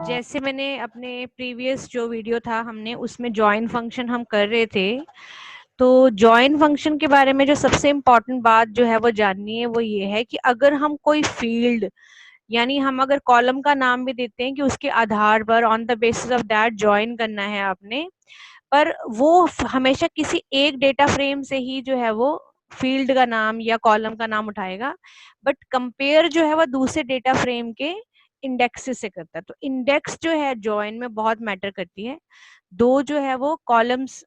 जैसे मैंने अपने प्रीवियस जो वीडियो था हमने उसमें जॉइन फंक्शन हम कर रहे थे, तो जॉइन फंक्शन के बारे में जो सबसे इम्पोर्टेंट बात जो है वो जाननी है वो ये है कि अगर हम कोई फील्ड यानी हम अगर कॉलम का नाम भी देते हैं कि उसके आधार पर on the basis of that join करना है आपने, पर वो हमेशा किसी एक डेटा फ्रेम से ही जो है वो फील्ड का नाम या कॉलम का नाम उठाएगा, बट कंपेयर जो है वो दूसरे डेटा फ्रेम के इंडेक्सेस से करता है। तो इंडेक्स जो है जॉइन में बहुत मैटर करती है। दो जो है वो कॉलम्स,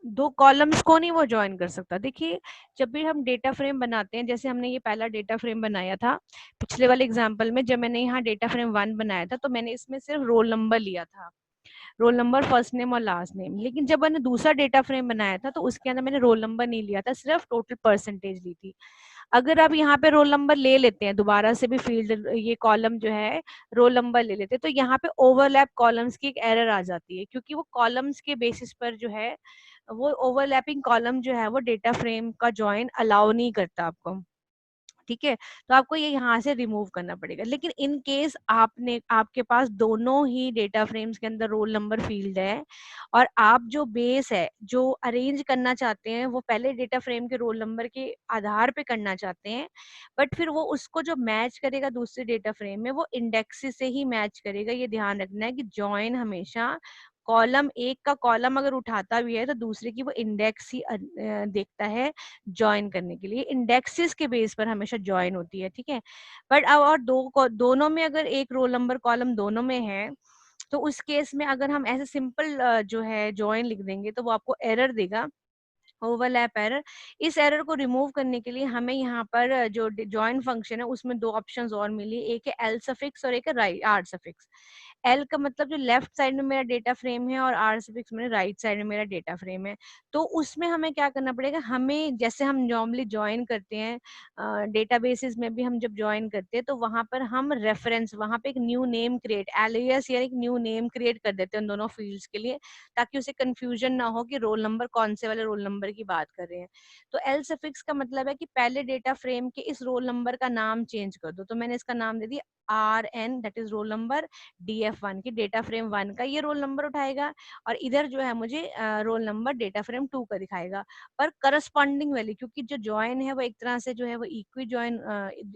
दो कॉलम्स को नहीं वो ज्वाइन कर सकता। देखिए, जब भी हम डेटा फ्रेम बनाते हैं, जैसे हमने ये पहला डेटा फ्रेम बनाया था पिछले वाले एग्जांपल में, जब मैंने यहाँ डेटा फ्रेम 1 बनाया था तो मैंने इसमें सिर्फ रोल नंबर लिया था, रोल नंबर, फर्स्ट नेम और लास्ट नेम। लेकिन जब मैंने दूसरा डेटा फ्रेम बनाया था तो उसके अंदर मैंने रोल नंबर नहीं लिया था, सिर्फ टोटल परसेंटेज ली थी। अगर आप यहाँ पे रोल नंबर ले लेते हैं दोबारा से भी, फील्ड ये कॉलम जो है रोल नंबर ले लेते हैं, तो यहाँ पे ओवरलैप कॉलम्स की एक एरर आ जाती है, क्योंकि वो कॉलम्स के बेसिस पर जो है वो ओवरलैपिंग कॉलम जो है वो डेटा फ्रेम का ज्वाइन अलाउ नहीं करता आपको। ठीक है, तो आपको ये यहाँ से रिमूव करना पड़ेगा। लेकिन इन केस आपने, आपके पास दोनों ही डेटा फ्रेम्स के अंदर रोल नंबर फील्ड है और आप जो बेस है जो अरेंज करना चाहते हैं वो पहले डेटा फ्रेम के रोल नंबर के आधार पे करना चाहते हैं, बट फिर वो उसको जो मैच करेगा दूसरे डेटा फ्रेम में वो इंडेक्सेस से ही मैच करेगा। ये ध्यान रखना है कि जॉइन हमेशा कॉलम एक का कॉलम अगर उठाता भी है तो दूसरे की वो इंडेक्स ही देखता है ज्वाइन करने के लिए। इंडेक्सेस के बेस पर हमेशा ज्वाइन होती है, ठीक है। बट अब और दोनों में अगर एक रोल नंबर कॉलम दोनों में है तो उस केस में अगर हम ऐसे सिंपल जो है ज्वाइन लिख देंगे तो वो आपको एरर देगा, ओवरलैप एरर। इस एरर को रिमूव करने के लिए हमें यहाँ पर जो ज्वाइन फंक्शन है उसमें दो ऑप्शंस और मिली, एक है एल सफिक्स और एक है राइट आर सफिक्स। एल का मतलब जो लेफ्ट साइड में मेरा डेटा फ्रेम है और आर सफिक्स में राइट साइड में मेरा डेटा फ्रेम है। तो उसमें हमें क्या करना पड़ेगा, हमें जैसे हम नॉर्मली ज्वाइन करते हैं डेटाबेसेस में भी, हम जब ज्वाइन करते हैं तो वहां पर हम रेफरेंस, वहां पे एक न्यू नेम क्रिएट, एलियास या एक न्यू नेम क्रिएट कर देते हैं उन दोनों फील्ड्स के लिए, ताकि उसे कंफ्यूजन ना हो कि रोल नंबर कौन से वाले रोल नंबर की बात कर रहे हैं। तो एल सफिक्स का मतलब है कि पहले डेटा फ्रेम के इस रोल नंबर का नाम चेंज कर दो। तो मैंने इसका नाम दे दिया R N, that is roll number DF1 की, डेटा फ्रेम 1 का ये रोल नंबर उठाएगा और इधर जो है मुझे रोल नंबर डेटा फ्रेम 2 का दिखाएगा। पर करस्पॉन्डिंग वैल्यू, क्योंकि जो ज्वाइन है वो एक तरह से जो है वो इक्वी ज्वाइन,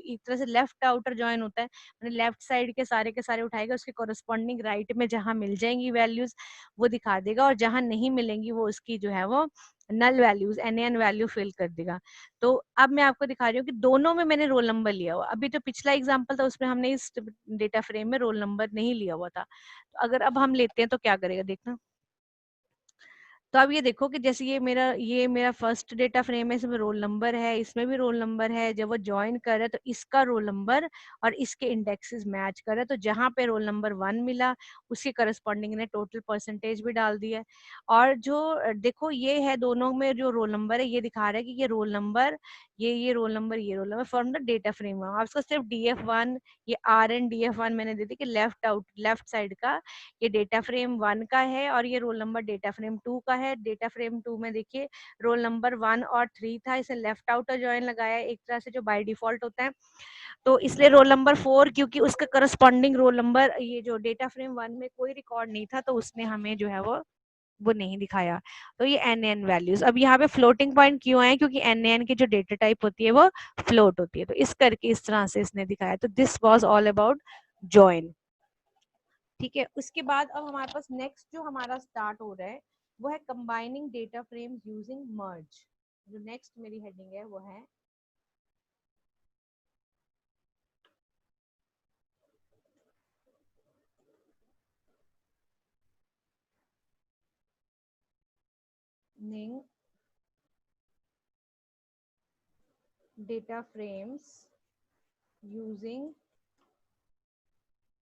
एक तरह से लेफ्ट आउटर ज्वाइन होता है, मैंने लेफ्ट साइड के सारे उठाएगा, उसके करस्पॉन्डिंग राइट में जहां मिल जाएंगी वैल्यूज वो दिखा देगा, और जहां नहीं मिलेंगी वो उसकी जो है वो null values NaN value fill कर देगा। तो अब मैं आपको दिखा रही हूँ कि दोनों में मैंने रोल नंबर लिया हुआ। अभी जो पिछला एग्जांपल था उसमें हमने इस डेटा फ्रेम में रोल नंबर नहीं लिया हुआ था, तो अगर अब हम लेते हैं तो क्या करेगा देखना। तो अब ये देखो कि जैसे ये मेरा फर्स्ट डेटा फ्रेम है, इसमें रोल नंबर है, इसमें भी रोल नंबर है। जब वो ज्वाइन कर रहा है तो इसका रोल नंबर और इसके इंडेक्सेस मैच कर रहा है, तो जहां पे रोल नंबर 1 मिला उसके करस्पॉन्डिंग ने टोटल परसेंटेज भी डाल दिया है। और जो देखो ये है, दोनों में जो रोल नंबर है ये दिखा रहा है कि ये रोल नंबर, ये रोल नंबर, ये roll number from the data frame. आप इसको सिर्फ DF1, ये RN DF1 मैंने दे दी कि लेफ्ट साइड का ये डेटा फ्रेम 1 का है और ये रोल नंबर डेटा फ्रेम 2 का है। डेटा फ्रेम 2 में देखिए रोल नंबर 1 और 3 था, इसे लेफ्ट आउटर ज्वाइन लगाया एक तरह से जो बाय डिफॉल्ट होता है। तो इसलिए रोल नंबर 4, क्योंकि उसका करस्पॉन्डिंग रोल नंबर ये जो डेटा फ्रेम 1 में कोई रिकॉर्ड नहीं था तो उसने हमें जो है वो नहीं दिखाया। तो ये NaN वैल्यूज। अब यहाँ पे फ्लोटिंग पॉइंट क्यों आए, क्योंकि NaN की जो डेटा टाइप होती है वो फ्लोट होती है, तो इस करके इस तरह से इसने दिखाया। तो this was all about join. ठीक है, उसके बाद अब हमारे पास नेक्स्ट जो हमारा स्टार्ट हो रहा है वो है कंबाइनिंग डेटा फ्रेम्स यूजिंग मर्ज। जो नेक्स्ट मेरी हेडिंग है वो है डेटा फ्रेम्स यूजिंग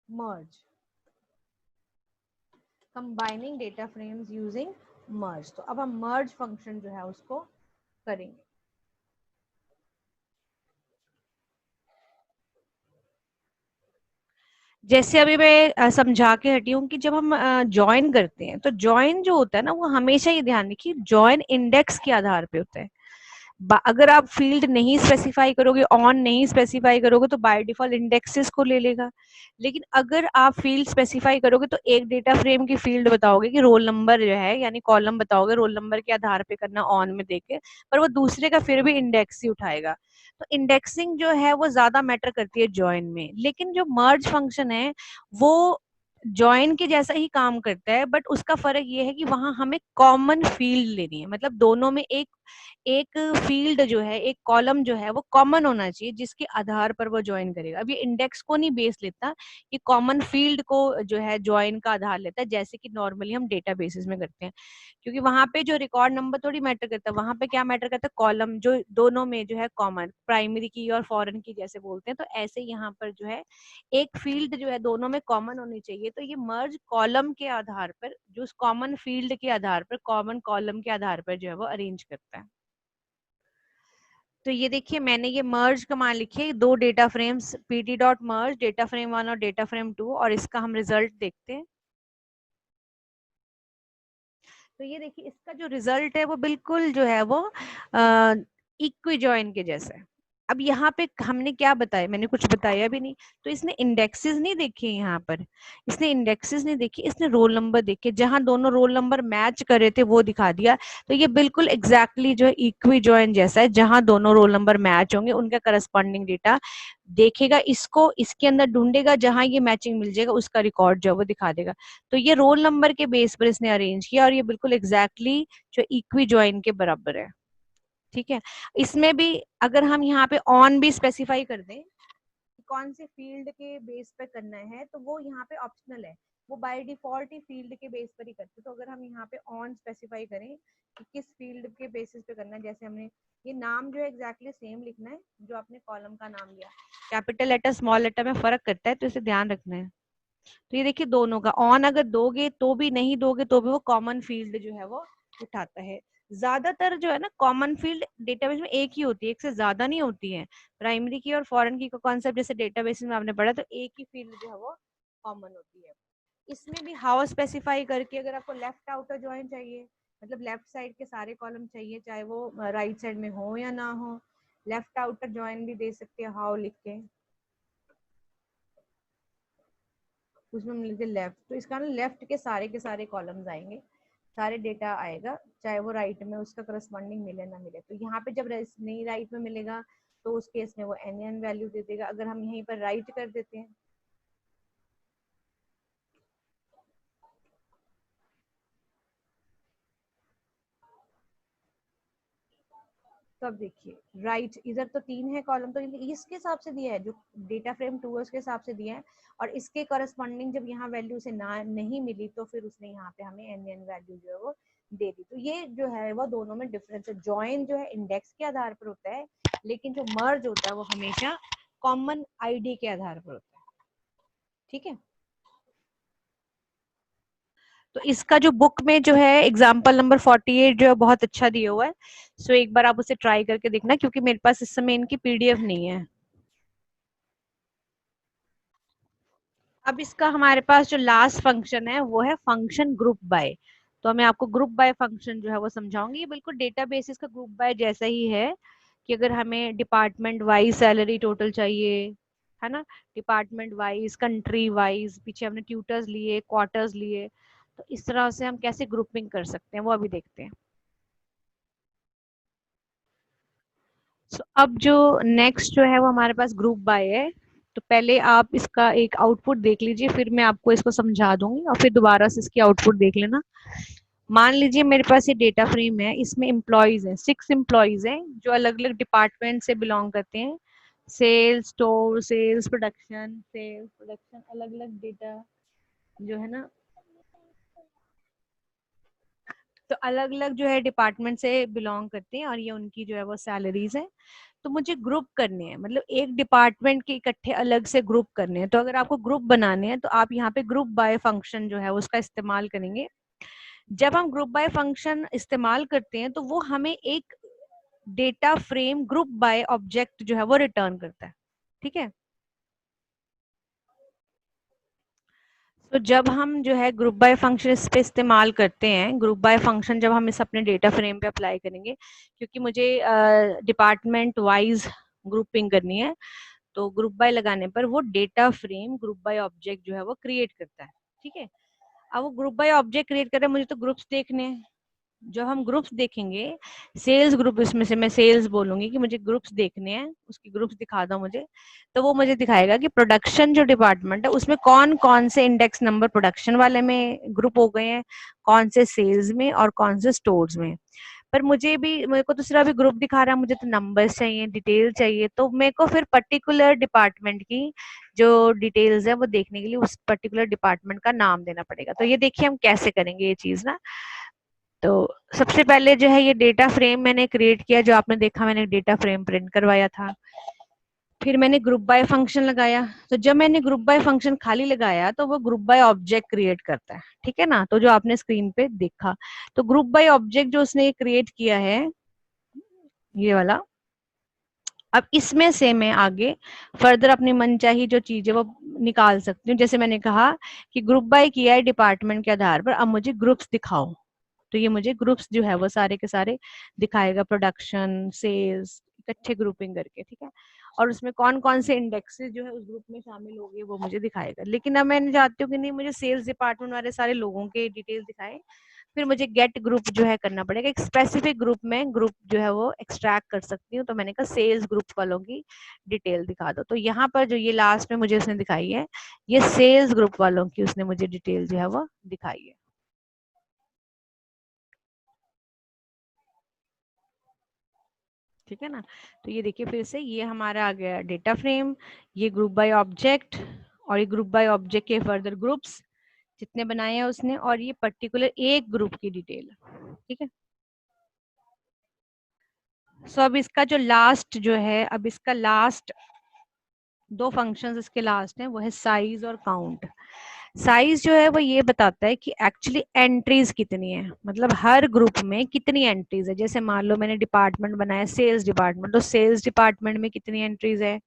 मर्ज, कंबाइनिंग डेटा फ्रेम्स यूजिंग मर्ज। तो अब हम मर्ज फंक्शन जो है उसको करेंगे। जैसे अभी मैं समझा के हटी हूँ कि जब हम ज्वाइन करते हैं तो ज्वाइन जो होता है ना वो हमेशा ये ध्यान रखिए ज्वाइन इंडेक्स के आधार पे होता है। अगर आप फील्ड नहीं स्पेसिफाई करोगे, ऑन नहीं स्पेसिफाई करोगे, तो बाय डिफॉल्ट इंडेक्सेस को ले लेगा। लेकिन अगर आप फील्ड स्पेसिफाई करोगे तो एक डेटा फ्रेम की फील्ड बताओगे कि रोल नंबर जो है, यानी कॉलम बताओगे, रोल नंबर के आधार पे करना ऑन में देके, पर वो दूसरे का फिर भी इंडेक्स ही उठाएगा। तो इंडेक्सिंग जो है वो ज्यादा मैटर करती है जॉइन में। लेकिन जो मर्ज फंक्शन है वो जॉइन के जैसा ही काम करता है, बट उसका फर्क ये है कि वहां हमें कॉमन फील्ड लेनी है। मतलब दोनों में एक एक फील्ड जो है, एक कॉलम जो है वो कॉमन होना चाहिए, जिसके आधार पर वो ज्वाइन करेगा। अब ये इंडेक्स को नहीं बेस लेता, ये कॉमन फील्ड को जो है ज्वाइन का आधार लेता है, जैसे कि नॉर्मली हम डेटाबेसेस में करते हैं। क्योंकि वहां पे जो रिकॉर्ड नंबर थोड़ी मैटर करता है, वहां पे क्या मैटर करता है, कॉलम जो दोनों में जो है कॉमन, प्राइमरी की और फॉरेन की जैसे बोलते हैं। तो ऐसे यहाँ पर जो है एक फील्ड जो है दोनों में कॉमन होनी चाहिए। तो ये मर्ज कॉलम के आधार पर, जो उस कॉमन फील्ड के आधार पर, कॉमन कॉलम के आधार पर जो है वो अरेंज करता है। तो ये देखिए मैंने ये मर्ज कमांड लिखी है, दो डेटा फ्रेम्स pt डॉट मर्ज, डेटा फ्रेम 1 और डेटा फ्रेम 2, और इसका हम रिजल्ट देखते हैं। तो ये देखिए इसका जो रिजल्ट है वो बिल्कुल जो है वो इक्वी जॉइन के जैसा है। अब यहाँ पे हमने क्या बताया, मैंने कुछ बताया भी नहीं। तो इसने इंडेक्सेस नहीं देखे यहाँ पर, इसने इंडेक्सेस नहीं देखे, इसने रोल नंबर देखे, जहां दोनों रोल नंबर मैच कर रहे थे वो दिखा दिया। तो ये बिल्कुल एग्जैक्टली जो है इक्वी जॉइन जैसा है, जहां दोनों रोल नंबर मैच होंगे उनका करस्पॉन्डिंग डेटा देखेगा, इसको इसके अंदर ढूंढेगा, जहां ये मैचिंग मिल जाएगा उसका रिकॉर्ड जो है वो दिखा देगा। तो ये रोल नंबर के बेस पर इसने अरेंज किया, और ये बिल्कुल एग्जैक्टली जो इक्वी जॉइन के बराबर है। ठीक है। इसमें भी अगर हम यहाँ पे ऑन भी स्पेसिफाई कर दें कौन से फील्ड के बेस पे करना है, तो वो यहाँ पे ऑप्शनल है, वो बाय डिफॉल्ट ही फील्ड के बेस पर ही करते। तो अगर हम यहाँ पे ऑन स्पेसिफाई करें कि किस फील्ड के बेसिस पे करना है, जैसे हमने ये नाम जो है एग्जैक्टली सेम लिखना है जो आपने कॉलम का नाम लिया, कैपिटल लेटर स्मॉल लेटर में फर्क करता है, तो इसे ध्यान रखना है। तो ये देखिए दोनों का ऑन अगर दोगे तो भी, नहीं दोगे तो भी, वो कॉमन फील्ड जो है वो उठाता है। ज्यादातर जो है ना कॉमन फील्ड डेटाबेस में एक ही होती है, एक से ज्यादा नहीं होती है। प्राइमरी की और फॉरेन की का कॉन्सेप्ट जैसे डेटाबेस में आपने पढ़ा, तो एक ही फील्ड जो है वो कॉमन होती है। इसमें भी हाउ स्पेसिफाई करके, अगर आपको लेफ्ट आउटर ज्वाइन चाहिए, मतलब लेफ्ट साइड के सारे कॉलम चाहिए, चाहे वो राइट साइड में हो या ना हो, लेफ्ट आउटर ज्वाइन भी दे सकते हैं हाउ लिख के, उसमें मिलते लेफ्ट, तो इसका ना लेफ्ट के सारे कॉलम्स आएंगे, सारे डेटा आएगा, चाहे वो राइट में उसका करस्पॉन्डिंग मिले ना मिले। तो यहाँ पे जब नहीं राइट में मिलेगा तो उस केस में वो एन वैल्यू दे देगा। अगर हम यहीं पर राइट कर देते हैं, तो अब देखिए राइट, इधर तो 3 है कॉलम, तो इसके हिसाब से दिया है, जो डेटा फ्रेम 2 है उसके हिसाब से दिया है, और इसके करस्पॉन्डिंग जब यहाँ वैल्यू से ना नहीं मिली तो फिर उसने यहाँ पे हमें एन वैल्यू जो है वो दे दी। तो ये जो है वो दोनों में डिफरेंस है। ज्वाइन जो है इंडेक्स के आधार पर होता है, लेकिन जो मर्ज होता है वो हमेशा कॉमन आईडी के आधार पर होता है। ठीक है। तो इसका जो बुक में जो है एग्जाम्पल नंबर 48 जो है बहुत अच्छा दिया हुआ है, सो एक बार आप उसे ट्राई करके देखना, क्योंकि मेरे पास इस समय इनकी पीडीएफ नहीं है। अब इसका हमारे पास जो लास्ट फंक्शन है वो है फंक्शन ग्रुप बाय। तो मैं आपको ग्रुप बाय फंक्शन जो है वो समझाऊंगी। ये बिल्कुल डेटाबेसिस का ग्रुप बाय जैसा ही है, कि अगर हमें डिपार्टमेंट वाइज सैलरी टोटल चाहिए, है ना, डिपार्टमेंट वाइज, कंट्री वाइज, पीछे हमने ट्यूटर्स लिए, क्वार्टर्स लिए, तो इस तरह से हम कैसे ग्रुपिंग कर सकते हैं वो अभी देखते हैं। अब जो नेक्स्ट जो है वो हमारे पास ग्रुप बाय है। तो पहले आप इसका एक आउटपुट देख लीजिए, फिर मैं आपको इसको समझा दूंगी, और फिर दोबारा से इसकी आउटपुट देख लेना। मान लीजिए मेरे पास ये डेटा फ्रेम है, इसमें एम्प्लॉयज हैं, 6 एम्प्लॉयज हैं जो अलग अलग डिपार्टमेंट से बिलोंग करते हैं। सेल्स, स्टोर, सेल्स प्रोडक्शन, अलग अलग डेटा जो है ना, तो अलग अलग जो है डिपार्टमेंट से बिलोंग करते हैं, और ये उनकी जो है वो सैलरीज है। तो मुझे ग्रुप करने हैं, मतलब एक डिपार्टमेंट के इकट्ठे अलग से ग्रुप करने हैं। तो अगर आपको ग्रुप बनाने हैं तो आप यहाँ पे ग्रुप बाय फंक्शन जो है उसका इस्तेमाल करेंगे। जब हम ग्रुप बाय फंक्शन इस्तेमाल करते हैं तो वो हमें एक data frame group by object जो है वो रिटर्न करता है। ठीक है। तो जब हम जो है ग्रुप बाय फंक्शन इस पे इस्तेमाल करते हैं, ग्रुप बाय फंक्शन जब हम इस अपने डेटा फ्रेम पे अप्लाई करेंगे, क्योंकि मुझे डिपार्टमेंट वाइज ग्रुपिंग करनी है, तो ग्रुप बाय लगाने पर वो data frame group by object जो है वो क्रिएट करता है। ठीक है, अब वो ग्रुप बाय ऑब्जेक्ट क्रिएट कर रहा है, मुझे तो ग्रुप्स देखने हैं। जब हम ग्रुप्स देखेंगे, सेल्स ग्रुप, इसमें से मैं सेल्स बोलूंगी कि मुझे ग्रुप्स देखने हैं, उसकी ग्रुप्स दिखा दो मुझे, तो वो मुझे दिखाएगा कि प्रोडक्शन जो डिपार्टमेंट है उसमें कौन कौन से इंडेक्स नंबर प्रोडक्शन वाले में ग्रुप हो गए हैं, कौन से सेल्स में और कौन से स्टोर्स में। पर मुझे भी, मेरे को तो सिर्फ अभी ग्रुप दिखा रहा है, मुझे तो नंबर्स चाहिए, डिटेल चाहिए, तो मेरे को फिर पर्टिकुलर डिपार्टमेंट की जो डिटेल्स है वो देखने के लिए उस पर्टिकुलर डिपार्टमेंट का नाम देना पड़ेगा। तो ये देखिए हम कैसे करेंगे ये चीज ना। तो सबसे पहले जो है ये डेटा फ्रेम मैंने क्रिएट किया, जो आपने देखा मैंने डेटा फ्रेम प्रिंट करवाया था। फिर मैंने ग्रुप बाय फंक्शन लगाया। तो जब मैंने ग्रुप बाय फंक्शन खाली लगाया तो वो ग्रुप बाय ऑब्जेक्ट क्रिएट करता है, ठीक है ना, तो जो आपने स्क्रीन पे देखा, तो ग्रुप बाय ऑब्जेक्ट जो उसने क्रिएट किया है ये वाला, अब इसमें से मैं आगे फर्दर अपनी मनचाही जो चीज है वो निकाल सकती हूँ। जैसे मैंने कहा कि ग्रुप बाय किया है डिपार्टमेंट के आधार पर, अब मुझे ग्रुप्स दिखाओ, तो ये मुझे ग्रुप्स जो है वो सारे के सारे दिखाएगा, प्रोडक्शन, सेल्स, इकट्ठे ग्रुपिंग करके, ठीक है। और उसमें कौन कौन से इंडेक्सेस जो है उस ग्रुप में शामिल हो गए वो मुझे दिखाएगा। लेकिन अब मैं चाहती हूँ कि नहीं, मुझे सेल्स डिपार्टमेंट वाले सारे लोगों के डिटेल दिखाए, फिर मुझे गेट ग्रुप जो है करना पड़ेगा, एक स्पेसिफिक ग्रुप में ग्रुप जो है वो एक्सट्रैक्ट कर सकती हूँ। तो मैंने कहा सेल्स ग्रुप वालों की डिटेल दिखा दो, तो यहाँ पर जो ये लास्ट में मुझे उसने दिखाई है, ये सेल्स ग्रुप वालों की उसने मुझे डिटेल जो है वो दिखाई है। ठीक है ना, तो ये देखिए फिर से ये हमारा आ गया डेटा फ्रेम, ये ग्रुप बाय ऑब्जेक्ट, और ये ग्रुप बाय ऑब्जेक्ट के फर्दर ग्रुप्स जितने बनाए हैं उसने, और ये पर्टिकुलर एक ग्रुप की डिटेल। ठीक है, सो अब इसका जो लास्ट जो है, अब इसका लास्ट दो फंक्शंस इसके लास्ट हैं, वो है साइज और काउंट। साइज जो है वो ये बताता है कि एक्चुअली एंट्रीज कितनी है, मतलब हर ग्रुप में कितनी एंट्रीज है। जैसे मान लो मैंने डिपार्टमेंट बनाया सेल्स डिपार्टमेंट, तो सेल्स डिपार्टमेंट में कितनी एंट्रीज है,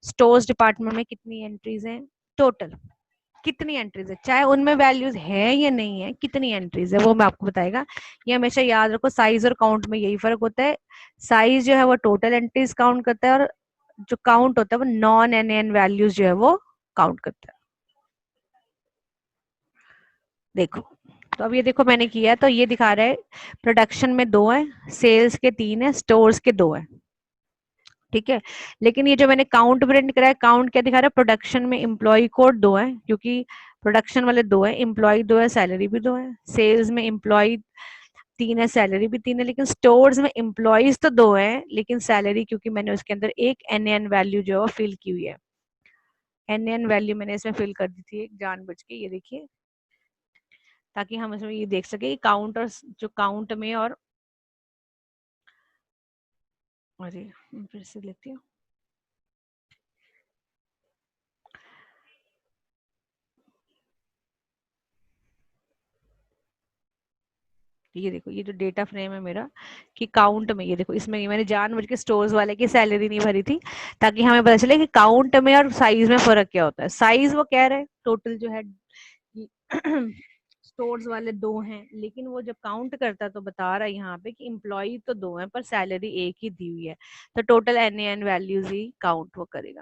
स्टोर्स डिपार्टमेंट में कितनी एंट्रीज है, टोटल कितनी एंट्रीज है, चाहे उनमें वैल्यूज है या नहीं है, कितनी एंट्रीज है वो मैं आपको बताएगा। ये हमेशा याद रखो, साइज और काउंट में यही फर्क होता है। साइज जो है वो टोटल एंट्रीज काउंट करता है, और जो काउंट होता है वो नॉन एन एन वैल्यूज जो है वो काउंट करता है। देखो, तो अब ये देखो मैंने किया, तो ये दिखा रहा है प्रोडक्शन में 2 है, सेल्स के 3 है, स्टोर्स के 2 है। ठीक है, लेकिन ये जो मैंने काउंट प्रिंट करा है, काउंट क्या दिखा रहा है, प्रोडक्शन में एम्प्लॉय कोड 2 है, क्योंकि प्रोडक्शन वाले 2 है, एम्प्लॉय 2 है, सैलरी भी 2 है। सेल्स में एम्प्लॉय 3 है, सैलरी भी 3 है। लेकिन स्टोर्स में एम्प्लॉयज तो 2 है, लेकिन सैलरी, क्योंकि मैंने उसके अंदर एक एन एन वैल्यू जो है फिल की हुई है, एन एन वैल्यू मैंने इसमें फिल कर दी थी जानबूझ के, ये देखिए, ताकि हम इसमें ये देख सके काउंट, और जो काउंट में, और अरे फिर से लेती हूँ, ये देखो ये जो डेटा फ्रेम है मेरा, कि काउंट में, ये देखो इसमें मैंने जानबूझ के स्टोर्स वाले की सैलरी नहीं भरी थी, ताकि हमें पता चले कि काउंट में और साइज में फर्क क्या होता है। साइज वो कह रहे हैं टोटल जो है स्टोर्स वाले 2 हैं, लेकिन वो जब काउंट करता है तो बता रहा है यहाँ पे कि एम्प्लॉय तो 2 हैं पर सैलरी एक ही दी हुई है, तो टोटल एन एन वैल्यूज ही काउंट वो करेगा।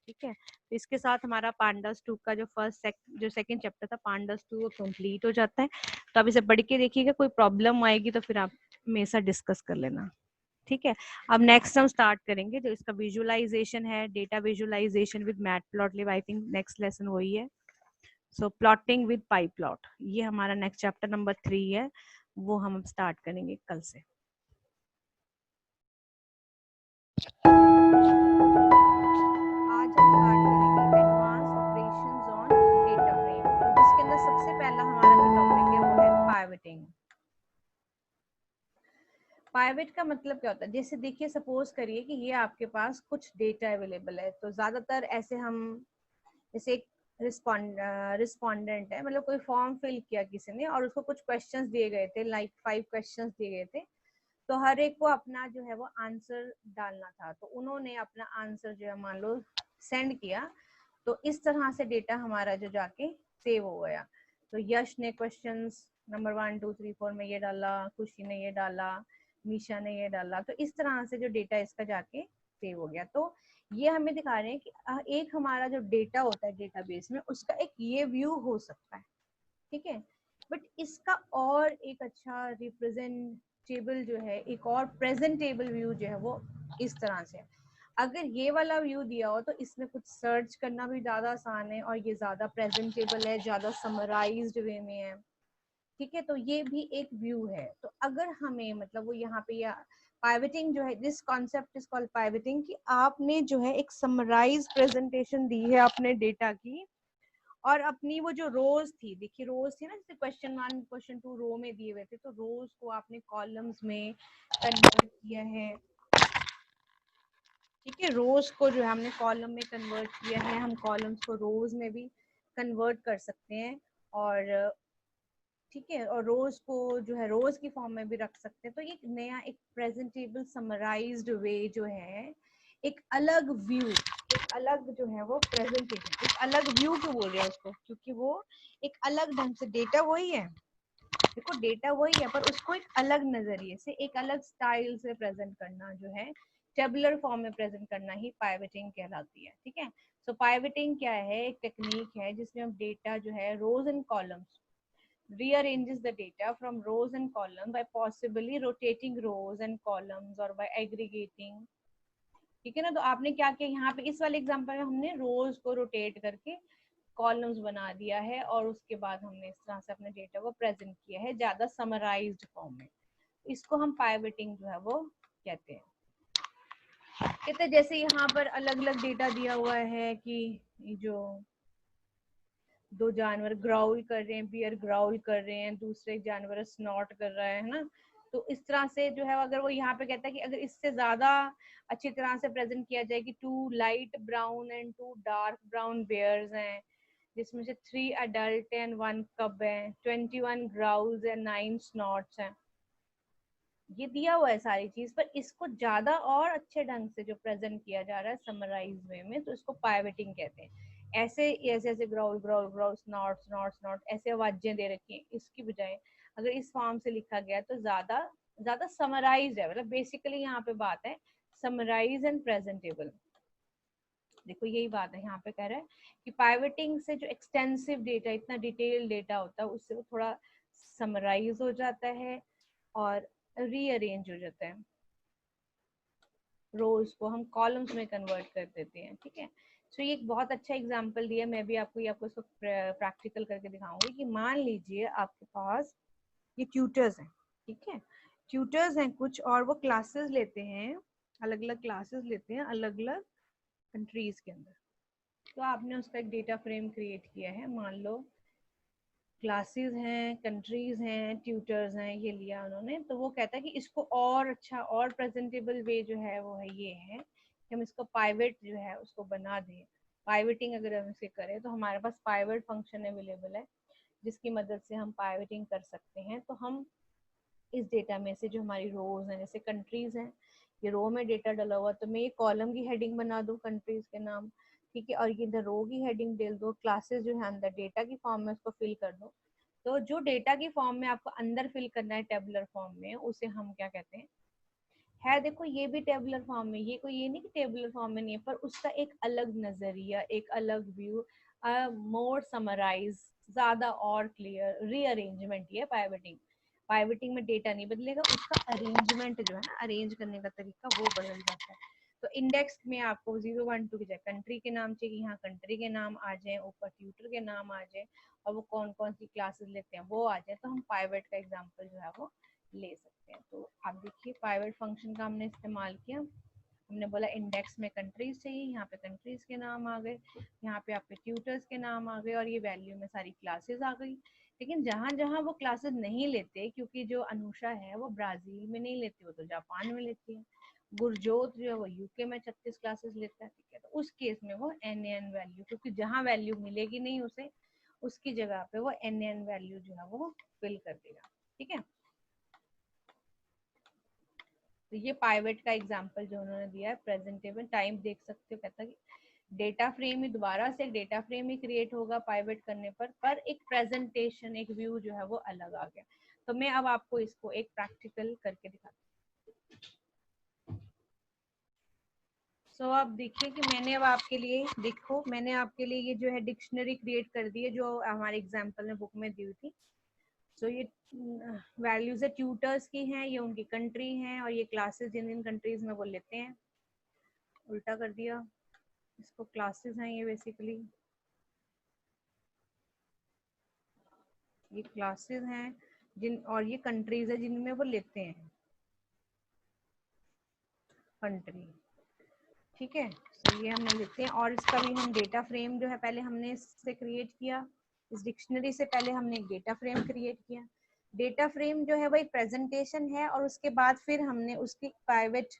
ठीक है, तो इसके साथ हमारा पांडास 2 का जो जो सेकंड चैप्टर था पांडास 2 वो कंप्लीट हो जाता है। तो आप इसे पढ़ के देखिएगा, कोई प्रॉब्लम आएगी तो फिर आप मेरे साथ डिस्कस कर लेना। ठीक है, अब नेक्स्ट हम स्टार्ट करेंगे जो इसका विजुअलाइजेशन है, data visualization with Matplotlib, I think next lesson वही है। So plotting with pyplot, ये हमारा नेक्स्ट चैप्टर नंबर 3 है, वो हम स्टार्ट करेंगे कल से। आज हम स्टार्ट करेंगे advance operations on data frame, तो जिसके अंदर सबसे पहला हमारा जो टॉपिक है वो है पाइवटिंग। पाइवट का मतलब क्या होता है, जैसे देखिए सपोज करिए कि ये आपके पास कुछ डेटा अवेलेबल है, तो ज्यादातर ऐसे हम, जैसे एक रिस्पोंडेंट है, मतलब कोई फॉर्म फिल किया किसी ने और उसको कुछ क्वेश्चंस दिए गए थे, लाइक 5 क्वेश्चंस दिए गए थे, तो हर एक को अपना जो है वो आंसर डालना था, तो उन्होंने अपना आंसर जो है मान लो सेंड किया, तो इस तरह से डेटा हमारा जो जाके सेव हो गया। तो यश ने क्वेश्चंस नंबर 1 2 3 4 में ये डाला, खुशी ने ये डाला, मीशा ने ये डाला, तो इस तरह से जो डेटा इसका जाके सेव हो गया। तो ये हमें दिखा रहे हैं कि एक हमारा जो डेटा होता है डेटाबेस में, उसका एक ये व्यू हो सकता है, ठीक है। बट इसका और एक अच्छा रिप्रेजेंटेबल जो है, एक और प्रेजेंटेबल व्यू जो है वो इस तरह से है। अगर ये वाला व्यू दिया हो तो इसमें कुछ सर्च करना भी ज्यादा आसान है और ये ज्यादा प्रेजेंटेबल है, ज्यादा समराइज्ड वे में है, ठीक है। तो ये भी एक व्यू है। तो अगर हमें मतलब वो यहाँ पे या पाइवटिंग जो है, दिस कॉन्सेप्ट इज कॉल्ड पाइवटिंग, कि आपने जो है एक समराइज प्रेजेंटेशन दी है अपने डेटा की, और अपनी वो जो रोज थी, देखिए रोज थी ना, जैसे क्वेश्चन 1 क्वेश्चन 2 रो में दिए हुए थे, तो रोज को आपने कॉलम्स में कन्वर्ट किया है, ठीक है। रोज को जो है हमने कॉलम में कन्वर्ट किया है, हम कॉलम्स को रोज में भी कन्वर्ट कर सकते हैं, और ठीक है, और रोज को जो है रोज की फॉर्म में भी रख सकते हैं। तो ये नया एक प्रेजेंटेबल समराइज्ड वे जो है, एक अलग व्यू, एक अलग जो है वो प्रेजेंटेशन, एक अलग व्यू क्यों बोल रहे हैं उसको, क्योंकि वो एक अलग ढंग से, डेटा वही है, देखो डेटा वही है, पर उसको एक अलग नजरिए से, एक अलग स्टाइल से प्रेजेंट करना जो है, टेबुलर फॉर्म में प्रेजेंट करना ही पाइवटिंग कहलाती है, ठीक है। सो पाइवटिंग क्या है, एक टेक्निक है जिसमें हम डेटा जो है rows and columns rearranges the data from rows and columns by possibly rotating rows and columns or by aggregating, ठीक है ना। तो आपने क्या किया यहाँ पे, इस वाले एग्जांपल में हमने रोज को रोटेट करके कॉलम्स बना दिया है, और उसके बाद हमने इस तरह से अपने डेटा को प्रेजेंट किया है ज्यादा समराइज्ड फॉर्म में। इसको हम पाइवटिंग जो है वो कहते हैं। कहते हैं जैसे यहाँ पर अलग अलग डेटा दिया हुआ है कि जो दो जानवर ग्राउल कर रहे हैं, बियर ग्राउल कर रहे हैं, दूसरे जानवर स्नॉट कर रहा है ना। तो इस तरह से जो है, अगर वो यहाँ पे कहता है कि अगर इससे ज्यादा अच्छी तरह से प्रेजेंट किया जाए कि 2 light brown and 2 dark brown bears हैं, जिसमें से 3 अडल्ट एंड 1 कब है, 21 ग्राउल्स एंड 9 स्नॉट्स हैं, ये दिया हुआ है सारी चीज, पर इसको ज्यादा और अच्छे ढंग से जो प्रेजेंट किया जा रहा है समराइज वे में, तो इसको पाइवटिंग कहते हैं। ऐसे ऐसे ऐसे growl growl growl, snout snout snout, ऐसे आवाजें दे रखी हैं, इसकी बजाय अगर इस फॉर्म से लिखा गया तो ज्यादा ज्यादा समराइज है। मतलब बेसिकली यहाँ पे बात है समराइज एंड प्रेजेंटेबल। देखो यही बात है, यहाँ पे कह रहा है कि पाइवटिंग से जो एक्सटेंसिव डेटा, इतना डिटेल डेटा होता है, उससे वो थोड़ा समराइज हो जाता है और रीअरेंज हो जाता है, रोज को हम कॉलम्स में कन्वर्ट कर देते हैं, ठीक है। सो ये एक बहुत अच्छा एग्जांपल दिया, मैं भी आपको इसको प्रैक्टिकल करके दिखाऊंगी कि मान लीजिए आपके पास ये ट्यूटर्स हैं, ठीक है, ट्यूटर्स हैं कुछ, और वो क्लासेस लेते हैं, अलग अलग क्लासेस लेते हैं अलग अलग कंट्रीज के अंदर। तो आपने उसका एक डेटा फ्रेम क्रिएट किया है, मान लो क्लासेस हैं, कंट्रीज हैं, ट्यूटर्स हैं, ये लिया उन्होंने। तो वो कहता है कि इसको और अच्छा और प्रेजेंटेबल वे जो है वो है ये है कि हम इसको पाइवेट जो है उसको बना दें। पाइवेटिंग अगर हम इसे करें तो हमारे पास पाइवेट फंक्शन अवेलेबल है, जिसकी मदद से हम पाइवेटिंग कर सकते हैं। तो हम इस डेटा में से जो हमारी रोज हैं, जैसे कंट्रीज हैं, ये रो में डेटा डाला हुआ, तो मैं ये कॉलम की हेडिंग बना दूं कंट्रीज के नाम, ठीक है, और ये इधर रो की हेडिंग डाल दो, क्लासेस जो है अंदर डेटा की फॉर्म में उसको फिल कर दो। तो जो डेटा की फॉर्म में आपको अंदर फिल करना है टेबुलर फॉर्म में, उसे हम क्या कहते हैं, है देखो ये भी टेबुलर फॉर्म में, ये कोई ये नहीं कि टेबुलर फॉर्म में नहीं है, पर उसका एक अलग नजरिया, एक अलग व्यू, मोर समराइज, ज्यादा और क्लियर रीअरेंजमेंट, ये पाइवटिंग। पाइवटिंग में डेटा नहीं बदलेगा, उसका अरेंजमेंट जो है ना, अरेंज करने का तरीका वो बदल जाता है। तो इंडेक्स में आपको 0 1 2 की जगह कंट्री के नाम चाहिए, यहाँ कंट्री के नाम आ जाए, ऊपर ट्यूटर के नाम आ जाए, और वो कौन कौन सी क्लासेस लेते हैं वो आ जाए, तो हम पाइवट का एग्जाम्पल जो है वो ले सकते हैं। तो आप देखिए पाइवट फंक्शन का हमने इस्तेमाल किया, हमने बोला इंडेक्स में कंट्रीज चाहिए, यहाँ पे कंट्रीज के नाम आ गए, यहाँ पे आपके ट्यूटर्स के नाम आ गए, और ये वैल्यू में सारी क्लासेस आ गई। लेकिन जहां जहां वो क्लासेस नहीं लेते, क्योंकि जो अनुषा है वो ब्राजील में नहीं लेती, वो तो जापान में लेती है, गुरजोत जो है वो यूके में 36 क्लासेस लेता है, ठीक है। तो उस केस में वो एन वैल्यू, क्योंकि जहां वैल्यू मिलेगी नहीं उसे, उसकी जगह पे वो एन वैल्यू जो है वो फिल कर देगा, ठीक है। तो ये पाइवेट का एग्जांपल जो उन्होंने दिया है प्रेजेंटेबल, टाइम देख सकते हो, कहता है डेटा फ्रेम ही दोबारा से एक डेटा फ्रेम ही क्रिएट होगा पाइवेट करने पर एक प्रेजेंटेशन, एक व्यू जो है वो अलग आ गया। तो मैं अब आपको इसको एक प्रैक्टिकल करके दिखाती हूँ। सो आप देखिए कि मैंने अब आपके लिए, देखो मैंने आपके लिए ये जो है डिक्शनरी क्रिएट कर दी है जो हमारे एग्जाम्पल में बुक में दी हुई थी। सो ये वैल्यूज है ट्यूटर्स की हैं, ये उनकी कंट्री हैं, और ये क्लासेस जिन जिन कंट्रीज में वो लेते हैं। उल्टा कर दिया इसको, क्लासेस हैं ये बेसिकली, ये क्लासेस हैं जिन, और ये कंट्रीज है जिनमें वो लेते हैं, कंट्री। ठीक है, तो ये हमने लिखते हैं, और इसका भी हम डेटा फ्रेम जो है पहले हमने इससे क्रिएट किया, इस डिक्शनरी से पहले हमने एक डेटा फ्रेम क्रिएट किया। डेटा फ्रेम जो है वो एक प्रेजेंटेशन है, और उसके बाद फिर हमने उसकी प्राइवेट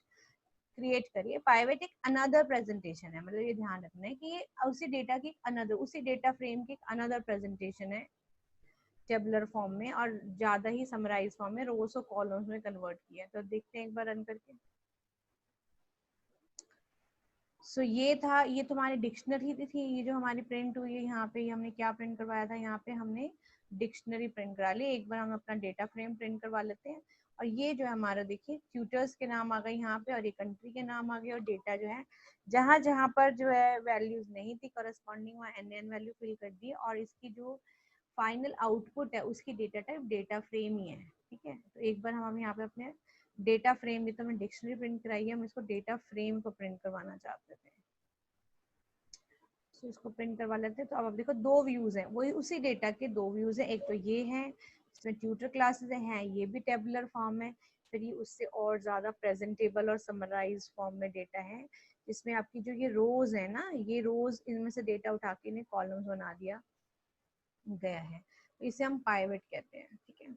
क्रिएट करिए। प्राइवेट एक अनदर प्रेजेंटेशन है, मतलब ये ध्यान रखना है कि ये उसी डेटा की अनदर, उसी डेटा फ्रेम की अनदर प्रेजेंटेशन है टेबुलर फॉर्म में, और ज्यादा ही समराइज फॉर्म में, रोज और कॉलम्स में कन्वर्ट किया। तो देखते हैं एक बार रन करके। सो ये था, ये तुम्हारी डिक्शनरी थी, ये जो हमारी प्रिंट हुई है यहाँ पे, हमने क्या प्रिंट करवाया था, यहाँ पे हमने डिक्शनरी प्रिंट करा ली। एक बार हम अपना डेटा फ्रेम प्रिंट करवा लेते हैं, और ये जो है हमारा देखिए ट्यूटर्स के नाम आ गए यहाँ पे, और ये कंट्री के नाम आ गए, और डेटा जो है जहां जहां पर जो है वैल्यूज नहीं थी करस्पॉन्डिंग, वहाँ एन वैल्यू फिल कर दी, और इसकी जो फाइनल आउटपुट है उसकी डेटा टाइप डेटा फ्रेम ही है। ठीक है, तो एक बार हम यहाँ पे अपने डेटा फ्रेम, भी तो मैं डिक्शनरी प्रिंट कराई है, हम इसको डेटा फ्रेम को प्रिंट करवाना चाहते थे, तो इसको प्रिंट करवा लेते हैं। तो अब आप देखो दो व्यूज हैं, वही उसी डेटा के दो व्यूज हैं, एक तो ये है इसमें ट्यूटर क्लासेस हैं, ये भी टेबुलर फॉर्म है, फिर ये उससे और ज्यादा प्रेजेंटेबल और समराइज फॉर्म में डेटा है, जिसमें आपकी जो ये रोज है ना, ये रोज इनमें से डेटा उठा के इन्हें कॉलम्स बना दिया गया है, तो इसे हम पाइवेट कहते हैं। ठीक है,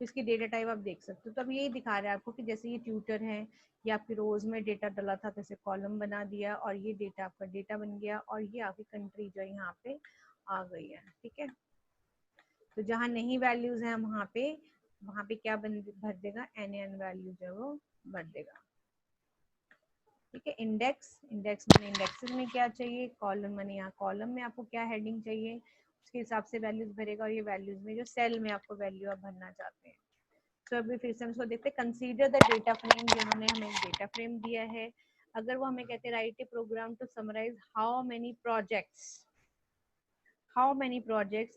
तो इसकी डेटा टाइप आप देख सकते हो। तो अब यही दिखा रहा है आपको कि जैसे ये ट्यूटर है, ये आपकी रोज में डेटा डाला था तो इसे कॉलम बना दिया, और ये डेटा आपका डेटा बन गया, और ये आपकी कंट्री जो है यहाँ पे आ गई है। ठीक है, तो जहाँ नहीं वैल्यूज है वहाँ पे क्या भर देगा, एन वैल्यू जो है वो भर देगा। ठीक है, इंडेक्स, इंडेक्स मैंने इंडेक्सेस में क्या चाहिए, कॉलम मैंने यहाँ कॉलम में आपको क्या हेडिंग चाहिए उसके हिसाब से वैल्यूज भरेगा, और ये वैल्यूज में जो सेल में आपको वैल्यू आप भरना चाहते हैं। तो अभी फिर से हम इसको देखते हैं, कंसीडर द डेटा फ्रेम, जिन्होंने हमें एक डेटा फ्रेम दिया है। अगर वो हमें कहते हैं write a program to summarize how many projects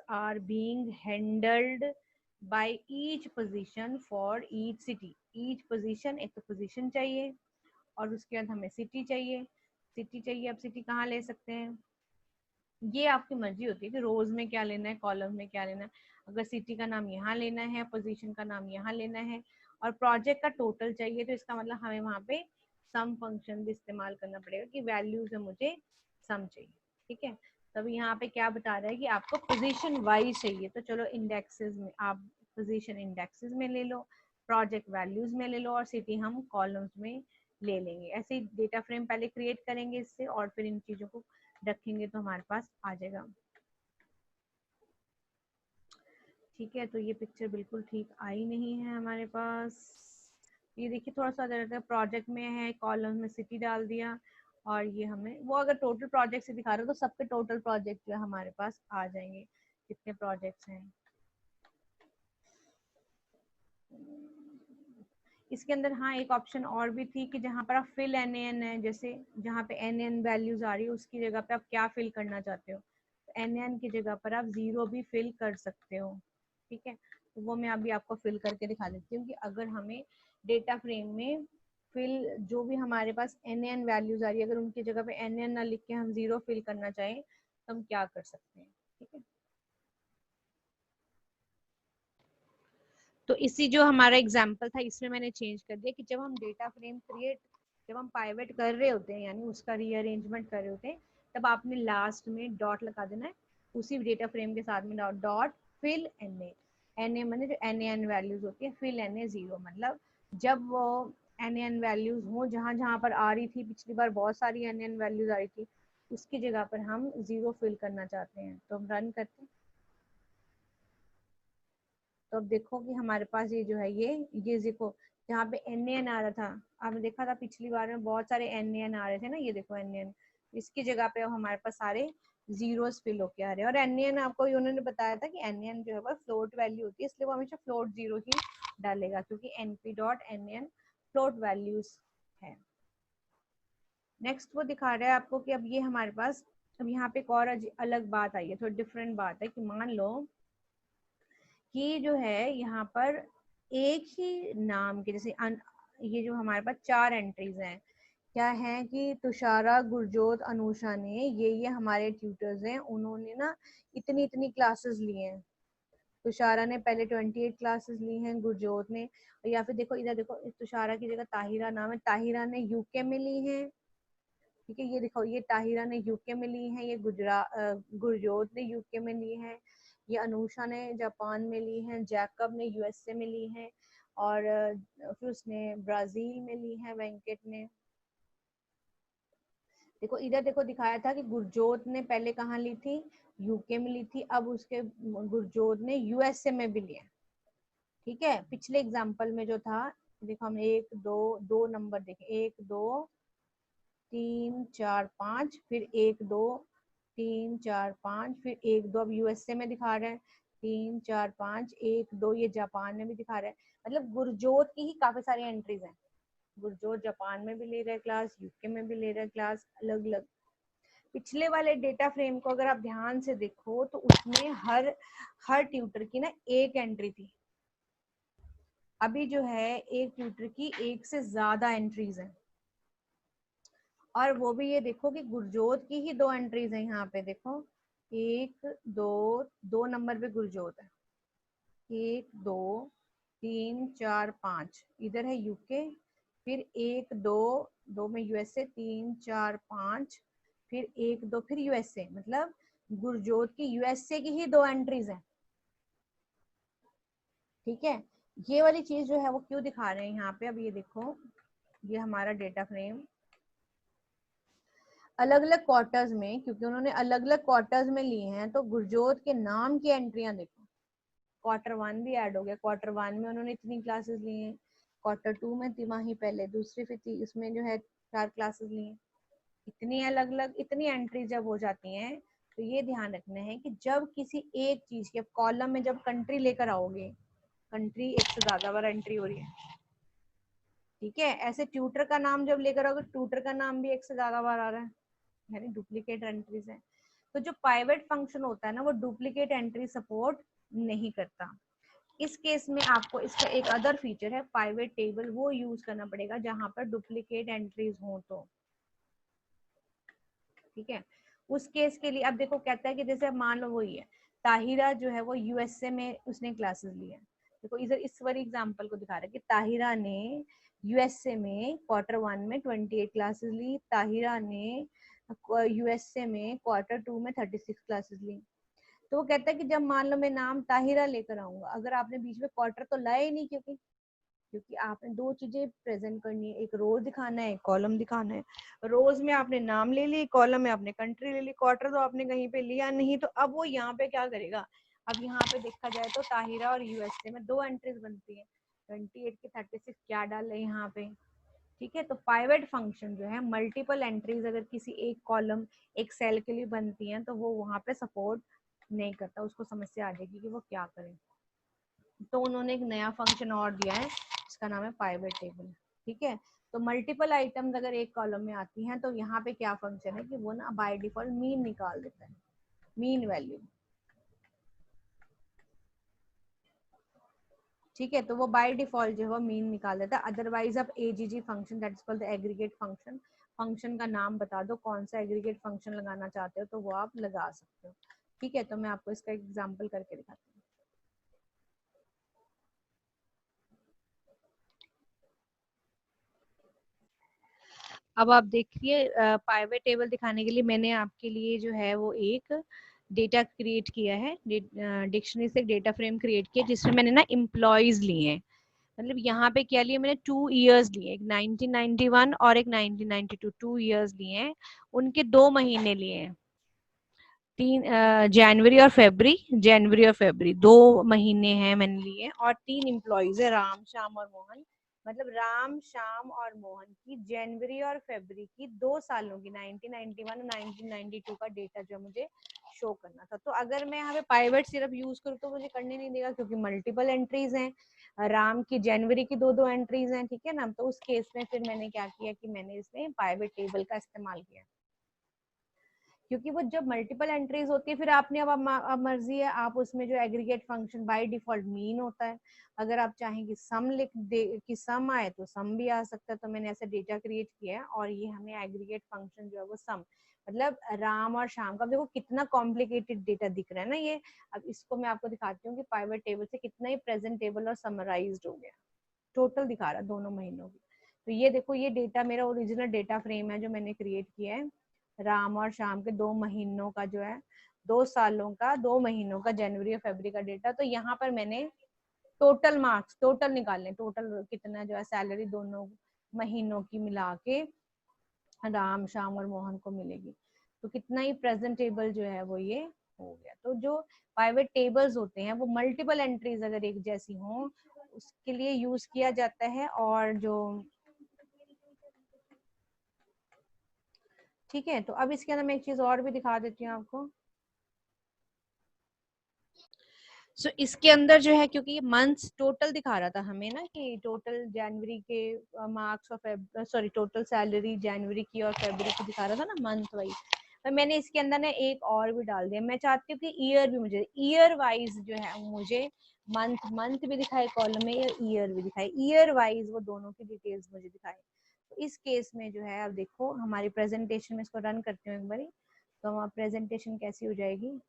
are being handled by each position for each city. Each position, एक तो पोजीशन चाहिए, और उसके बाद हमें सिटी चाहिए। सिटी चाहिए, अब सिटी कहाँ ले सकते हैं, ये आपकी मर्जी होती है कि रोज में क्या लेना है, कॉलम में क्या लेना है। अगर सिटी का नाम यहाँ लेना है, पोजीशन का नाम यहाँ लेना है, और प्रोजेक्ट का टोटल चाहिए, तो इसका मतलब हमें वहाँ पे सम फंक्शन भी इस्तेमाल करना पड़ेगा कि वैल्यूज है मुझे सम चाहिए। ठीक है, तब यहाँ पे क्या बता रहा है कि आपको पोजीशन वाइज चाहिए, तो चलो इंडेक्सेस में आप पोजीशन इंडेक्सेस में ले लो, प्रोजेक्ट वैल्यूज में ले लो, और सिटी हम कॉलम्स में ले लेंगे। ऐसे ही डेटा फ्रेम पहले क्रिएट करेंगे इससे, और फिर इन चीजों को रखेंगे तो हमारे पास आ जाएगा। ठीक है, तो ये पिक्चर बिल्कुल ठीक आई नहीं है हमारे पास। ये देखिए थोड़ा सा रहता है, प्रोजेक्ट में है, कॉलम में सिटी डाल दिया, और ये हमें वो अगर टोटल प्रोजेक्ट से दिखा रहे हो तो सबके टोटल प्रोजेक्ट जो है हमारे पास आ जाएंगे, कितने प्रोजेक्ट्स हैं। इसके अंदर हाँ एक ऑप्शन और भी थी कि जहाँ पर आप फिल एन एन है, जैसे जहाँ पे एन एन वैल्यूज आ रही है उसकी जगह पे आप क्या फिल करना चाहते हो, तो एन एन की जगह पर आप 0 भी फिल कर सकते हो। ठीक है, तो वो मैं अभी आपको फिल करके दिखा देती हूँ कि अगर हमें डेटा फ्रेम में फिल जो भी हमारे पास एन एन वैल्यूज आ रही है, अगर उनकी जगह पे एन एन ना लिख के हम 0 फिल करना चाहें तो हम क्या कर सकते हैं। ठीक है, तो इसी जो हमारा एग्जाम्पल था इसमें मैंने चेंज कर दिया कि जब हम पाइवेट कर रहे होते हैं, यानी उसका रीअरेंजमेंट कर रहे होते हैं, तब आपने लास्ट में डॉट लगा देना है उसी डेटा फ्रेम के साथ में, डॉट फिल एन ए मैंने जो एन एन वैल्यूज होती है, फिल एन ए 0, मतलब जब वो एन एन वैल्यूज हो जहां जहां पर आ रही थी, पिछली बार बहुत सारी एन एन वैल्यूज आ रही थी, उसकी जगह पर हम 0 फिल करना चाहते हैं, तो हम रन करते हैं। तो अब देखो कि हमारे पास ये जो है ये देखो जहाँ पे NaN आ रहा था, आपने देखा था पिछली बार में बहुत सारे NaN आ रहे थे ना, ये देखो NaN, इसकी जगह पे अब हमारे पास सारे जीरोस फिल होके आ रहे हैं। और NaN आपको उन्होंने बताया था कि NaN जो है वो फ्लोट वैल्यू होती है, इसलिए वो हमेशा फ्लोट जीरो ही डालेगा, क्योंकि np.nan फ्लोट वैल्यूज है। नेक्स्ट वो दिखा रहा है आपको कि अब ये हमारे पास, अब यहाँ पे एक और अलग बात आई है, थोड़ी डिफरेंट बात है कि मान लो कि जो है यहाँ पर एक ही नाम के जैसे ये जो हमारे पास 4 एंट्रीज हैं, क्या है कि तुषारा, गुरजोत, अनुषा ने ये हमारे ट्यूटर्स हैं, उन्होंने ना इतनी इतनी क्लासेस ली हैं। तुषारा ने पहले 28 क्लासेस ली हैं, गुरजोत ने, या फिर देखो इधर देखो, तुषारा की जगह ताहिरा नाम है, ताहिरा ने यूके में ली है। ठीक है, ये देखो ये ताहिरा ने यूके में ली है, ये गुरजोत ने यूके में ली है, ये अनुषा ने जापान में ली है, जैकब ने यूएसए में ली है, और फिर उसने ब्राजील में ली है, वेंकट ने। देखो इधर देखो दिखाया था कि गुरजोत ने पहले कहाँ ली थी, यूके में ली थी, अब उसके गुरजोत ने यूएसए में भी लिया। ठीक है, पिछले एग्जाम्पल में जो था, देखो हमने 1 2 2 नंबर देखे, 1 2 3 4 5, फिर 1 2 3 4 5, फिर 1 2, अब यूएसए में दिखा रहा है 3 4 5 1 2, ये जापान में भी दिखा रहा है। मतलब गुरजोत की ही काफी सारी एंट्रीज हैं। गुरजोत जापान में भी ले रहा है क्लास, यूके में भी ले रहा है क्लास, अलग अलग। पिछले वाले डेटा फ्रेम को अगर आप ध्यान से देखो तो उसमें हर ट्यूटर की ना एक एंट्री थी। अभी जो है एक ट्यूटर की एक से ज्यादा एंट्रीज हैं, और वो भी ये देखो कि गुरजोत की ही 2 एंट्रीज हैं। यहाँ पे देखो 1 2, 2 नंबर पे गुरजोत है, 1 2 3 4 5, इधर है यूके, फिर 1 2 2 में यूएसए, 3 4 5, फिर 1 2, फिर यूएसए। मतलब गुरजोत की यूएसए की ही 2 एंट्रीज हैं। ठीक है, ये वाली चीज जो है वो क्यों दिखा रहे हैं यहाँ पे, अब ये देखो, ये हमारा डेटा फ्रेम अलग अलग क्वार्टर्स में, क्योंकि उन्होंने अलग अलग क्वार्टर्स में लिए हैं, तो गुरजोत के नाम की एंट्रियां देखो। Q1 भी ऐड हो गया, Q1 में उन्होंने इतनी क्लासेस ली हैं, Q2 में तिमाही पहले, दूसरी फिर इसमें जो है 4 क्लासेस ली हैं। इतनी अलग अलग इतनी एंट्री जब हो जाती हैं, तो ये ध्यान रखना है कि जब किसी एक चीज के कॉलम में जब कंट्री लेकर आओगे, कंट्री एक से ज्यादा बार एंट्री हो रही है। ठीक है, ऐसे ट्यूटर का नाम जब लेकर आओगे, ट्यूटर का नाम भी एक से ज्यादा बार आ रहा है, यानी डुप्लीकेट एंट्रीज है। तो जो पाइवेट फंक्शन होता है ना, वो डुप्लीकेट एंट्री सपोर्ट नहीं करता। इस केस में आपको इसका एक अदर फीचर है पाइवेट टेबल, वो यूज करना पड़ेगा जहां पर डुप्लीकेट एंट्रीज हो तो। ठीक है, उस केस के लिए अब देखो कहता है कि जैसे मान लो वही है, ताहिरा जो है वो यूएसए में उसने क्लासेस ली है। देखो इधर इस वाली एग्जांपल को दिखा रहा है कि ताहिरा ने यूएसए में Q1 में 28 क्लासेस ली, ताहिरा ने यूएसए में Q2 में 36 क्लासेस ली। तो वो कहता है कि जब मान लो मैं नाम ताहिरा लेकर आऊंगा, अगर आपने बीच में क्वार्टर तो लाया ही नहीं, क्योंकि आपने 2 चीजें प्रेजेंट करनी है, एक रोज दिखाना है, एक कॉलम दिखाना है। रोज में आपने नाम ले ली, कॉलम में आपने कंट्री ले ली, क्वार्टर तो आपने कहीं पे लिया नहीं, तो अब वो यहाँ पे क्या करेगा। अब यहाँ पे देखा जाए तो ताहिरा और यूएसए में 2 एंट्रीज बनती है, 28 के 36 क्या डाले यहाँ पे। ठीक है, तो पाइवेट फंक्शन जो है मल्टीपल एंट्रीज अगर किसी एक कॉलम एक सेल के लिए बनती हैं, तो वो वहां पे सपोर्ट नहीं करता, उसको समस्या आ जाएगी कि वो क्या करे। तो उन्होंने एक नया फंक्शन और दिया है, इसका नाम है पाइवेट टेबल। ठीक है, तो मल्टीपल आइटम्स अगर एक कॉलम में आती हैं, तो यहाँ पे क्या फंक्शन है कि वो ना बाय डिफॉल्ट मीन निकाल देता है, मीन वैल्यू। ठीक है, तो वो बाय डिफॉल्ट जो है वो मीन निकाल देता है। अदरवाइज आप AGG function, that is called the aggregate function, function का नाम बता दो कौन सा एग्रीगेट फंक्शन लगाना चाहते हो, तो वो आप लगा सकते हो। ठीक है, तो मैं आपको इसका एग्जाम्पल करके दिखाती हूँ। अब आप देखिए, पाइवेट टेबल दिखाने के लिए मैंने आपके लिए जो है वो एक डेटा क्रिएट किया है, डिक्शनरी से डेटा फ्रेम क्रिएट किया, जिसमें मैंने ना एम्प्लॉयज लिए हैं। मतलब यहाँ पे क्या लिए मैंने, 2 ईयर्स लिए, एक 1991 और एक 1992, 2 ईयर्स लिए हैं, उनके 2 महीने लिए हैं, 3 जनवरी और फरवरी 2 महीने हैं मैंने लिए, और 3 एम्प्लॉयज है, राम, श्याम और मोहन, मतलब राम, श्याम और मोहन की जनवरी और फरवरी की 2 सालों की 1991 और 1992 का डेटा जो मुझे शो करना था। तो अगर मैं यहाँ पे पाइवट सिर्फ यूज करूँ तो मुझे करने नहीं देगा, क्योंकि मल्टीपल एंट्रीज हैं। राम की जनवरी की 2-2 एंट्रीज हैं, ठीक है ना। तो उस केस में फिर मैंने क्या किया कि मैंने इसमें पाइवट टेबल का इस्तेमाल किया, क्योंकि वो जब मल्टीपल एंट्रीज होती है फिर आपने अब मर्जी है, आप उसमें जो aggregate function by default mean होता है, अगर आप चाहें कि सम लिख दे कि सम आए तो सम भी आ सकता है। तो मैंने ऐसा डेटा क्रिएट किया है और ये हमें एग्रीगेट फंक्शन जो है वो सम, मतलब राम और श्याम का, देखो कितना कॉम्प्लिकेटेड डेटा दिख रहा है ना ये। अब इसको मैं आपको दिखाती हूँ कि पाइवट टेबल से कितना ही प्रेजेंटेबल और समराइज्ड हो गया, टोटल दिखा रहा है दोनों महीनों की। तो ये देखो, ये डेटा मेरा ओरिजिनल डेटा फ्रेम है जो मैंने क्रिएट किया है, राम और शाम के 2 महीनों का जो है, 2 सालों का 2 महीनों का जनवरी और फरवरी का डेटा। तो यहाँ पर मैंने टोटल मार्क्स टोटल निकालने, टोटल कितना जो है सैलरी दोनों महीनों की मिला के राम, श्याम और मोहन को मिलेगी। तो कितना ही प्रेजेंटेबल जो है वो ये हो गया। तो जो पाइवट टेबल्स होते हैं वो मल्टीपल एंट्रीज अगर एक जैसी हो उसके लिए यूज किया जाता है। और जो ठीक है, तो अब इसके अंदर मैं एक चीज और भी दिखा देती हूँ आपको। सो इसके अंदर जो है, क्योंकि ये मंथ्स टोटल दिखा रहा था हमें ना कि टोटल जनवरी के मार्क्स और सॉरी टोटल सैलरी जनवरी की और फरवरी की दिखा रहा था ना मंथ वाइज। तो मैंने इसके अंदर ना एक और भी डाल दिया, मैं चाहती हूँ कि ईयर भी मुझे ईयर वाइज जो है मुझे मंथ मंथ भी दिखाए कॉलम में या ईयर भी दिखाए, ईयर वाइज वो दोनों की डिटेल्स मुझे दिखाए। तो इस केस में जो है, अब देखो हमारी प्रेजेंटेशन में इसको रन करती हूँ एक बारी, तो हमारी प्रेजेंटेशन कैसी हो जाएगी।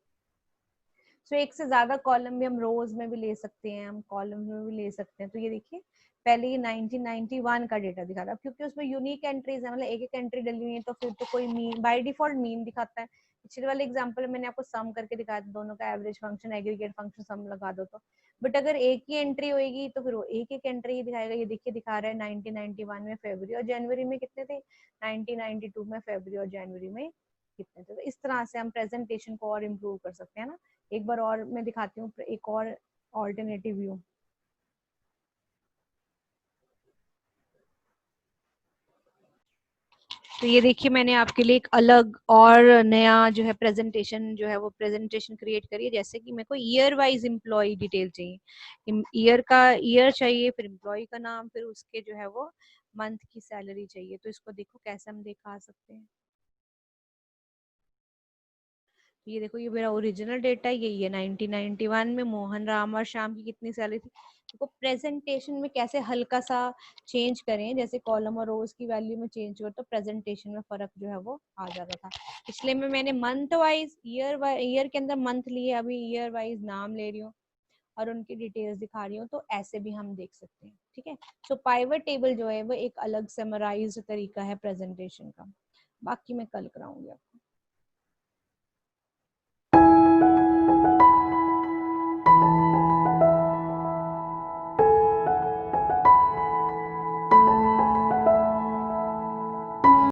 सो एक से ज्यादा कॉलम भी हम रोज में भी ले सकते हैं, हम कॉलम में भी ले सकते हैं। तो ये देखिए पहले ये 1991 का डेटा दिखा रहा है, क्योंकि उसमें यूनिक एंट्रीज है, मतलब एक एक एंट्री डली हुई है, तो फिर तो कोई मीन बाय डिफॉल्ट मीन दिखाता है। पिछले वाले एग्जांपल में मैंने आपको सम करके दिखाया था, दोनों का एवरेज फंक्शन एग्रीगेट फंक्शन सम लगा दो तो। बट अगर एक ही एंट्री होगी तो फिर वो एक एक एंट्री ही दिखाएगा। ये देखिए दिखा रहा है 1991 में फरवरी और जनवरी में कितने थे, 1992 में फरवरी और जनवरी में कितने थे। तो इस तरह से हम प्रेजेंटेशन को और इम्प्रूव कर सकते हैं ना। एक बार और मैं दिखाती हूँ एक और ऑल्टरनेटिव व्यू। तो ये देखिए मैंने आपके लिए एक अलग और नया जो है प्रेजेंटेशन जो है वो प्रेजेंटेशन क्रिएट करी है। जैसे कि मेरे को ईयर वाइज एम्प्लॉय डिटेल चाहिए, ईयर का ईयर चाहिए, फिर एम्प्लॉय का नाम, फिर उसके जो है वो मंथ की सैलरी चाहिए। तो इसको देखो कैसे हम दिखा सकते हैं। ये देखो ये मेरा ओरिजिनल डेटा यही है, 1991 में मोहन, राम और श्याम की कितनी सैलरी थी। देखो प्रेजेंटेशन में कैसे हल्का सा चेंज करें, जैसे कॉलम और रोज की वैल्यू में चेंज करो तो प्रेजेंटेशन में फर्क जो है वो आ जाता था। इसलिए मैंने मंथ वाइज ईयर के अंदर मंथ लिए, अभी ईयर वाइज नाम ले रही हूँ और उनकी डिटेल्स दिखा रही हूँ। तो ऐसे भी हम देख सकते हैं, ठीक है। सो पाइवट टेबल जो है वो एक अलग समराइज्ड तरीका है प्रेजेंटेशन का। बाकी मैं कल कराऊंगी आपको।